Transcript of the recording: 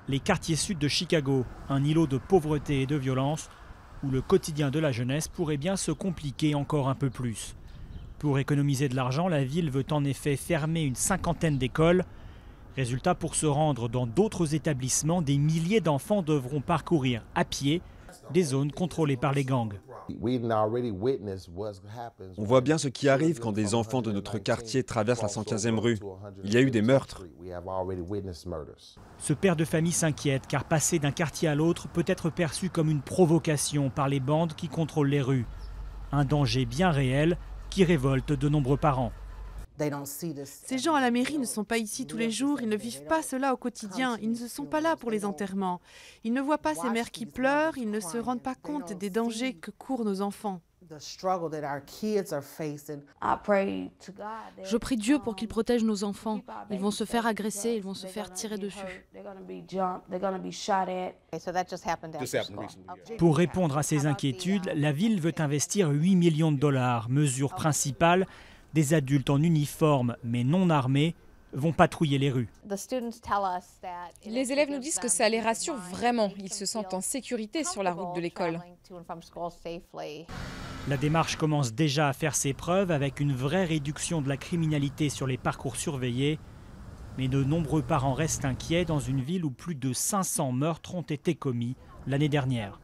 les quartiers sud de Chicago, un îlot de pauvreté et de violence, où le quotidien de la jeunesse pourrait bien se compliquer encore un peu plus. Pour économiser de l'argent, la ville veut en effet fermer une cinquantaine d'écoles. Résultat, pour se rendre dans d'autres établissements, des milliers d'enfants devront parcourir à pied des zones contrôlées par les gangs. On voit bien ce qui arrive quand des enfants de notre quartier traversent la 115e rue. Il y a eu des meurtres. Ce père de famille s'inquiète car passer d'un quartier à l'autre peut être perçu comme une provocation par les bandes qui contrôlent les rues. Un danger bien réel qui révolte de nombreux parents. Ces gens à la mairie ne sont pas ici tous les jours, ils ne vivent pas cela au quotidien, ils ne sont pas là pour les enterrements. Ils ne voient pas ces mères qui pleurent, ils ne se rendent pas compte des dangers que courent nos enfants. Je prie Dieu pour qu'il protège nos enfants. Ils vont se faire agresser, ils vont se faire tirer dessus. Pour répondre à ces inquiétudes, la ville veut investir 8 millions de dollars. Mesure principale, des adultes en uniforme mais non armés vont patrouiller les rues. Les élèves nous disent que ça les rassure vraiment. Ils se sentent en sécurité sur la route de l'école. La démarche commence déjà à faire ses preuves avec une vraie réduction de la criminalité sur les parcours surveillés. Mais de nombreux parents restent inquiets dans une ville où plus de 500 meurtres ont été commis l'année dernière.